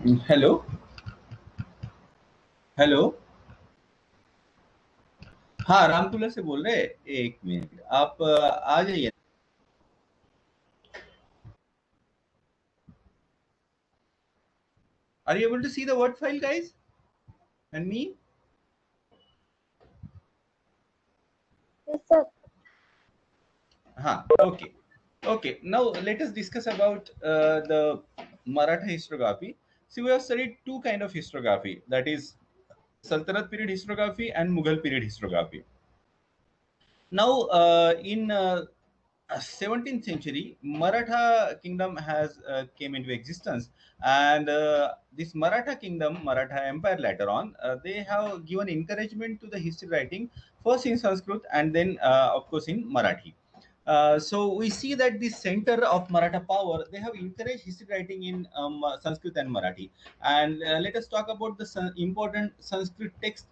Hello. Hello. हाँ, रामतुला से बोल रहे हैं। एक मिनट, आप आ जाइए। Are you able to see the word file guys and me? Yes, sir. हाँ, okay. Okay, now let us discuss about the Maratha historiography. See, we have studied two kind of historiography, that is Sultanate period historiography and Mughal period historiography. Now, in 17th century, Maratha kingdom has came into existence, and this Maratha kingdom, Maratha Empire later on, they have given encouragement to the history writing first in Sanskrit and then, of course, in Marathi. So we see that the center of Maratha power, they have encouraged history writing in Sanskrit and Marathi. And let us talk about the important Sanskrit texts.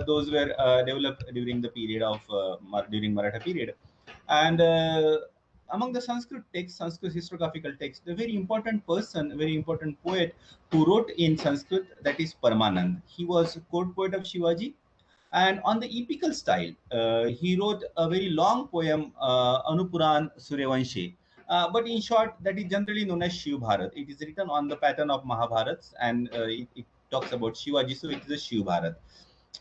Those were developed during the period of during Maratha period. And among the Sanskrit texts, Sanskrit historiographical texts, the very important person, very important poet who wrote in Sanskrit, that is Paramanand. He was court poet of Shivaji, and on the epical style, he wrote a very long poem, Anupuran Suryavanshi. But in short, that is generally known as Shiv Bharat. It is written on the pattern of Mahabharats, and it talks about Shivaji, so it is a Shiv Bharat.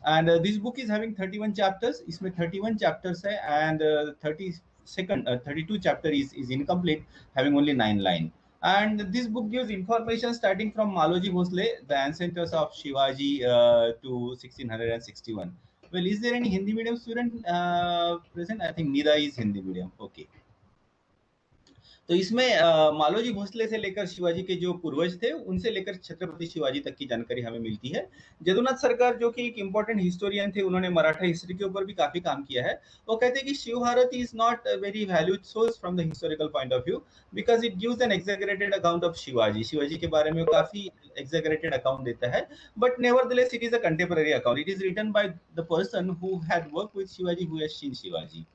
And this book is having 31 chapters. इसमें 31 chapters है, and 32 chapter is incomplete, having only 9 lines. And this book gives information starting from Maloji Bhosle, the ancestors of Shivaji, to 1661. Well, is there any Hindi medium student present? I think Nida is Hindi medium. Okay. तो इसमें मालोजी भोसले से लेकर शिवाजी के जो पूर्वज थे, उनसे लेकर छत्रपति शिवाजी तक की जानकारी हमें मिलती है। जदुनाथ सरकार, जो कि एक इंपॉर्टेंट हिस्टोरियन थे, उन्होंने मराठा हिस्ट्री के ऊपर भी काफी काम किया है। वो कहते हैं कि Shiva Bharat is not very valued source from the historical point of view, because it gives an exaggerated account of Shivaji. Shivaji के बारे में काफी एक्सेगरेटेड अकाउंट देता है, but nevertheless it is a contemporary account. It is written by the person who had work with Shivaji, who has seen Shivaji.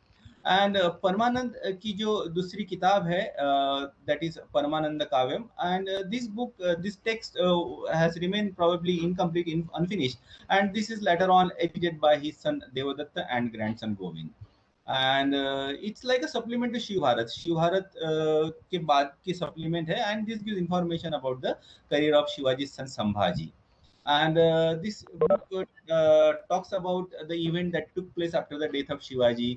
And Paramanand की जो दूसरी किताब है, that is Paramanand Kavyam, and this book, this text has remain probably incomplete, unfinished, and this is later on edited by his son Devdatta and grandson Govind. And it's like a supplement to Shiv Bharat. Shiv Bharat के बाद की supplement है, and this gives information about the career of Shivaji son Sambhaji. And this book talks about the event that took place after the death of Shivaji.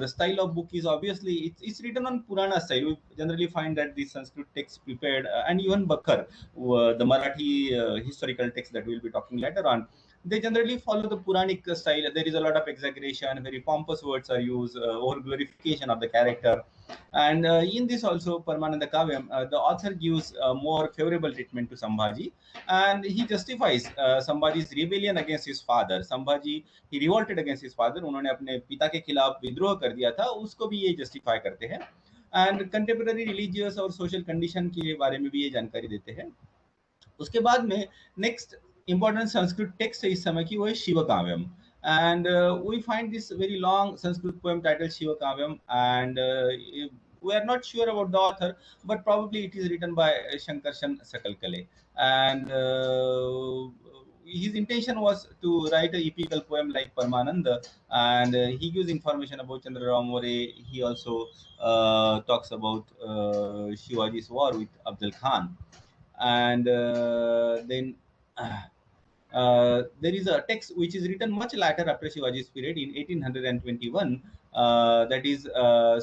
The style of book is obviously it's written on Purana style. We generally find that the Sanskrit text prepared, and even Bakhar, the Marathi historical text that we'll be talking later on, they generally follow the Puranic style. There is a lot of exaggeration, very pompous words are used, over glorification of the character. And in this also, Paramananda Kavyam, the author gives more favorable treatment to Sambhaji, and he justifies Sambhaji's rebellion against his father. Sambhaji, he revolted against his father. उन्होंने अपने पिता के खिलाफ विद्रोह कर दिया था, उसको भी ये जस्टिफाई करते हैं। एंड कंटेम्पररी रिलीजियस और सोशल कंडीशन के बारे में भी ये जानकारी देते हैं। उसके बाद में नेक्स्ट इंपॉर्टेंट संस्कृत टेक्स्ट है इस समय की, वो है Shiv काव्यम। And we find this very long Sanskrit poem titled Shiva Kavyam, and we are not sure about the author, but probably it is written by Shankarshan Sakalkale. And his intention was to write a epical poem like Paramananda, and he gives information about Chandra Ram More. He also talks about Shivaji's war with Abdul Khan. And then there is a text which is written much later after Shivaji's period in 1821, that is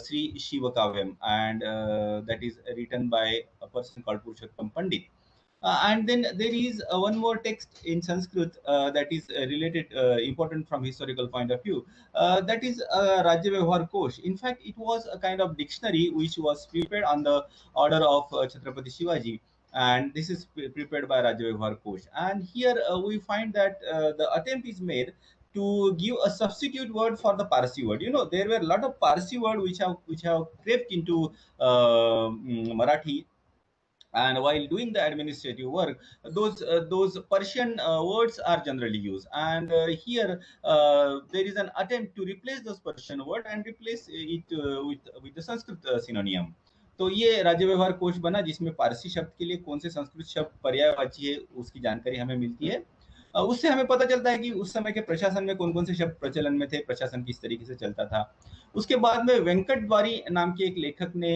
Sri Shiva Kavyam, and that is written by a person called Purushottam Pandit. And then there is one more text in Sanskrit that is related, important from historical point of view. That is Rajya Vyavahar Kosh. In fact, it was a kind of dictionary which was prepared on the order of Chhatrapati Shivaji, and this is prepared by Rajya Vyavahar Kosh. And here we find that the attempt is made to give a substitute word for the Parsi word. You know, there were a lot of Parsi word which have crept into Marathi, and while doing the administrative work, those Persian words are generally used. And here there is an attempt to replace those Persian word and replace it with the Sanskrit synonym. तो ये राज्य व्यवहार कोश बना, जिसमें पारसी शब्द के लिए कौन से संस्कृत शब्द पर्यायवाची है उसकी जानकारी हमें मिलती है। उससे हमें पता चलता है कि उस समय के प्रशासन में कौन कौन से शब्द प्रचलन में थे, प्रशासन किस तरीके से चलता था। उसके बाद में वेंकट द्वारी नाम के एक लेखक ने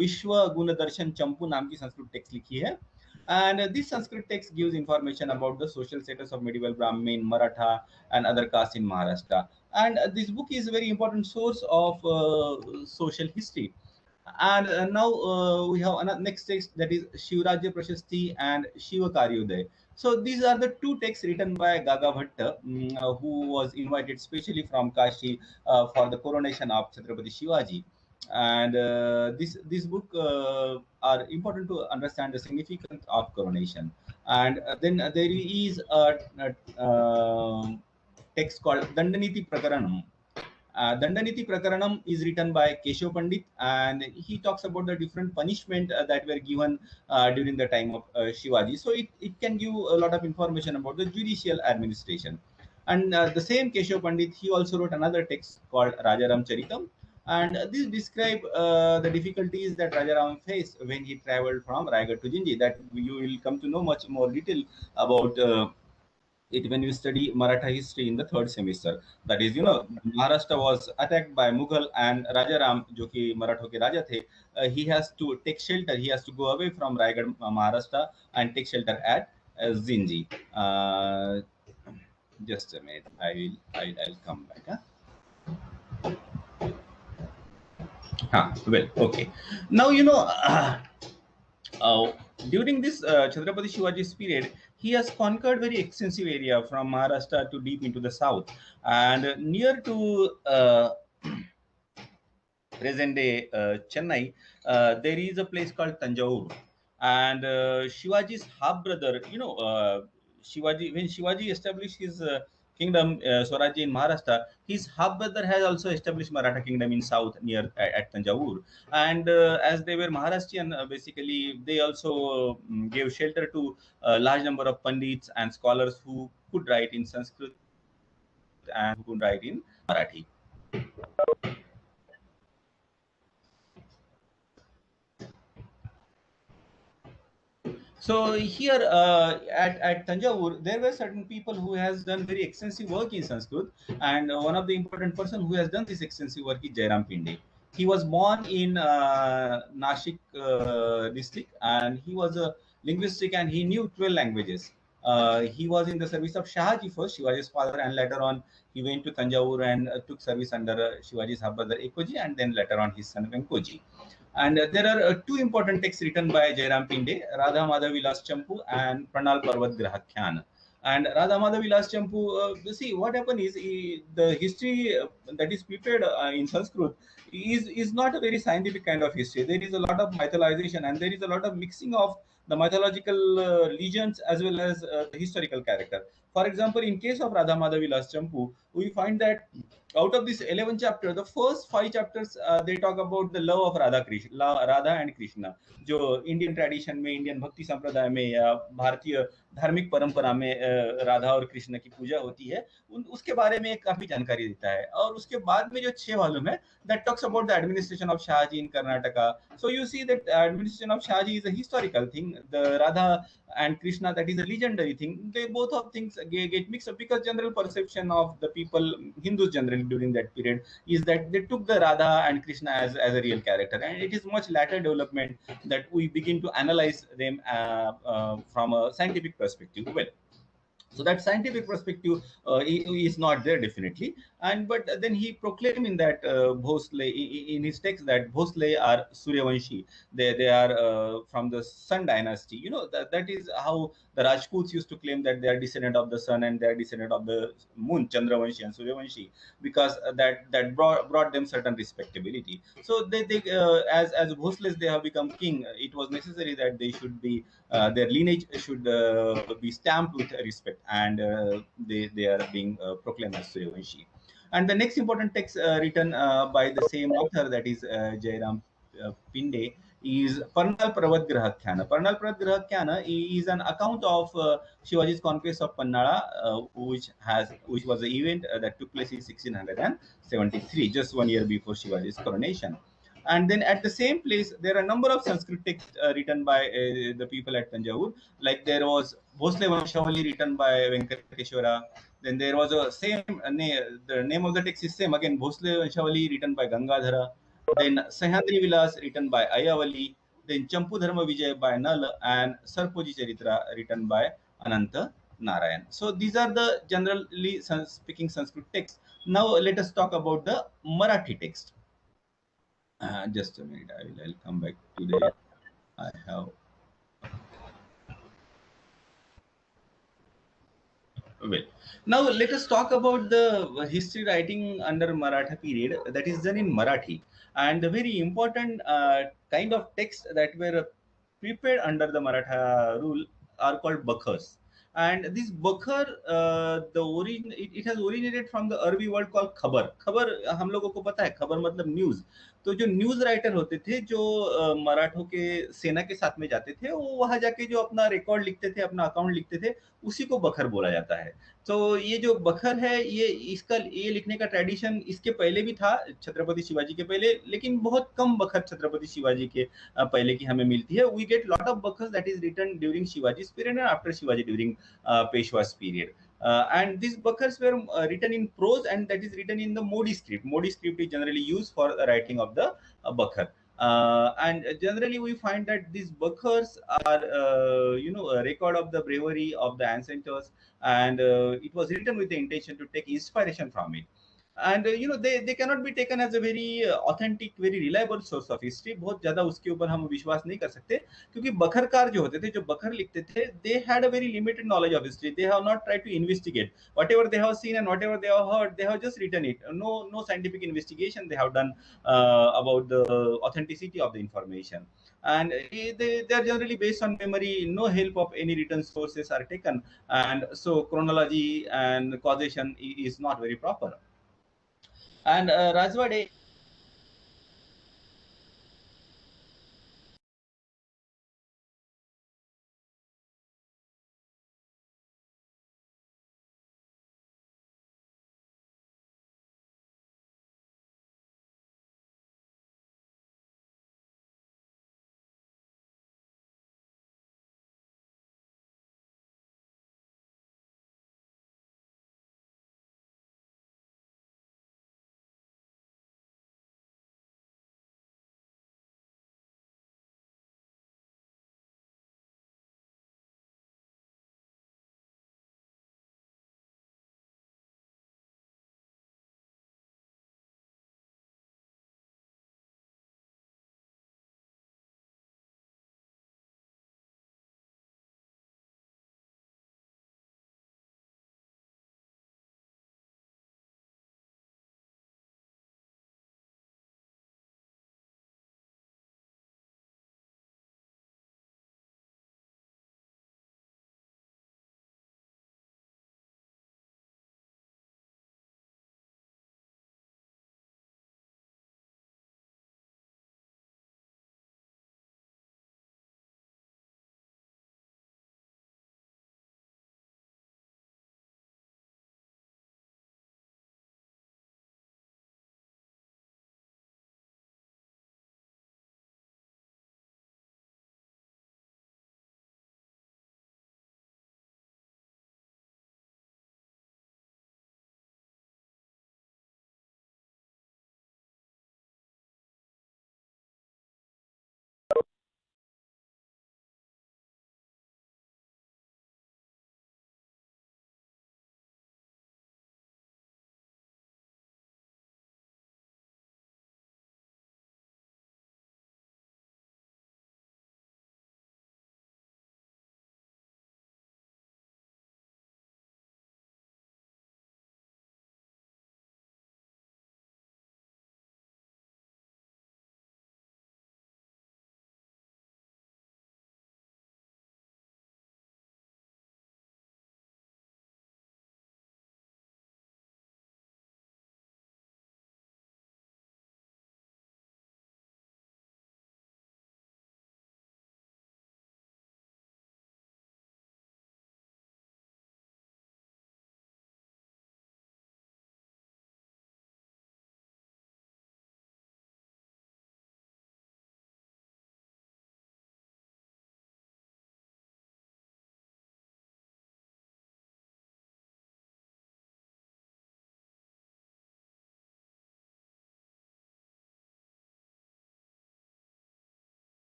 विश्व गुण दर्शन चंपू नाम की संस्कृत टेक्स्ट लिखी है। And this Sanskrit text gives information about the social status of medieval Brahmin, Maratha, and other castes in Maharashtra. And this book is a very important source of social history. And now we have another next text, that is Shivrajya Prashasti and Shiva Karyodaya. So these are the two texts written by Gaga Bhatta, who was invited specially from Kashi for the coronation of Chhatrapati Shivaji. And this book are important to understand the significance of coronation. And then there is a text called Dandaniti Prakaranam. Dandaniti Prakaranam is written by Keshav Pandit, and he talks about the different punishment that were given during the time of Shivaji. So it can give a lot of information about the judicial administration. And the same Keshav Pandit, he also wrote another text called Rajaram Charitam, and this describe the difficulties that Rajaram faced when he traveled from Raigad to Jinji. That you will come to know much more detail about it when you study Maratha history in the third semester. That is, Maharashtra was attacked by Mughal, and Rajaram, जो कि मराठों के राजा थे, he has to take shelter. He has to go away from Raigad, Maharashtra, and take shelter at Zinji. Just a minute. I'll come back. Well, okay. Now during this Chhatrapati Shivaji's period, he has conquered very extensive area from Maharashtra to deep into the south, and near to present day Chennai, there is a place called Tanjore, and Shivaji's half brother, Shivaji, when Shivaji established his kingdom Swarajya in Maharashtra, his half brother has also established Maratha kingdom in south near at Tanjore. And as they were Maharashtrian, basically they also gave shelter to a large number of pandits and scholars who could write in Sanskrit and who could write in Marathi. So here at Tanjavur, there were certain people who has done very extensive work in Sanskrit, and one of the important person who has done this extensive work is Jairam Pinde. He was born in Nashik district, and he was a linguistic, and he knew 12 languages. He was in the service of Shahaji first, Shivaji's father, and later on he went to Tanjavur and took service under Shivaji's half brother Ekoji, and then later on his son Venkoji. And there are two important texts written by Jairam Pinde, Radha Madhav Vilas Champu and Pranal Parvat Grahakyan. And Radha Madhav Vilas Champu, see what happened is the history that is prepared in Sanskrit is not a very scientific kind of history. There is a lot of mythologization, and there is a lot of mixing of the mythological legends as well as the historical character. For example, in case of Radha Madhav Vilas Champu, we find that out of this 11 chapter, the first 5 chapters they talk about the love of Radha and Krishna, जो Indian tradition में, Indian भक्ति संप्रदाय में या भारतीय धार्मिक परंपरा में राधा और कृष्ण की पूजा होती है, उसके बारे में काफी जानकारी देता है. और उसके बाद में जो 6 वॉल्यूम है, that talks about the administration of Shahaji in Karnataka. So you see that administration of Shahaji is a historical thing. The Radha and Krishna, that is a legendary thing. They both of things get mixed up because general perception of the people, Hindus generally during that period, is that they took the Radha and Krishna as a real character, and it is much later development that we begin to analyze them from a scientific perspective. Well, so that scientific perspective is not there definitely, and but then he proclaimed in that Bhosle in his text that Bhosle are Suryavanshi. They are from the Sun dynasty. That is how the Rajputs used to claim that they are descendant of the sun and they are descendant of the moon, Chandravanshi and Suryavanshi, because that brought them certain respectability. So they as Bhosles they have become king. It was necessary that they should be their lineage should be stamped with respect, and they are being proclaimed as Suryavanshi. And the next important text written by the same author, that is Jairam Pinde, is Parnal Pravat Grahakhyana. Parnal Pravat Grahakhyana is an account of Shivaji's conquest of Pannala, which was the event that took place in 1673, just 1 year before Shivaji's coronation. And then at the same place there are a number of Sanskrit texts written by the people at Tanjavur. Like there was Bhosle Vanshavali written by Venkateshwara. Then there was a the name of the text is same again, Bhosle Vanshavali written by Gangadhara. Then Sahyadri Vilas written by Ayavali. Then Champu Dharma Vijay by Nal, and Sarpoji Charitra written by Ananta Narayan. So these are the generally speaking Sanskrit texts. Now let us talk about the Marathi text. Just a minute, I'll come back to there. I have well. Now let us talk about the history writing under Maratha period that is done in Marathi, and the very important kind of text that were prepared under the Maratha rule are called bakhars. And this bakhar, the origin it has originated from the Arabic word called khabar. Khabar हम लोगों को पता है, खबर मतलब news. तो जो news writer होते थे, जो मराठों के सेना के साथ में जाते थे, वो वहां जाके जो अपना रिकॉर्ड लिखते थे, अपना अकाउंट लिखते थे, उसी को बखर बोला जाता है. तो ये जो बखर है, ये लिखने का ट्रेडिशन इसके पहले भी था, छत्रपति शिवाजी के पहले, लेकिन बहुत कम बखर छत्रपति शिवाजी के पहले की हमें मिलती है. We get lot of bakhars that is written during Shivaji period and after Shivaji during Peshwas period. And these bukhars were written in prose, and that is written in the Modi script. Modi script is generally used for the writing of the bakhar. And generally we find that these bukhars are a record of the bravery of the ancestors, and it was written with the intention to take inspiration from it. And they cannot be taken as a very authentic, very reliable source of history. बहुत ज्यादा उसके ऊपर हम विश्वास नहीं कर सकते, क्योंकि बखरकार जो होते थे, जो बखर लिखते थे, they had a very limited knowledge of history. They have not tried to investigate whatever they have seen and whatever they have heard. They have just written it. No scientific investigation they have done about the authenticity of the information. And they are generally based on memory. No help of any written sources are taken, and so chronology and causation is not very proper. And Rajwade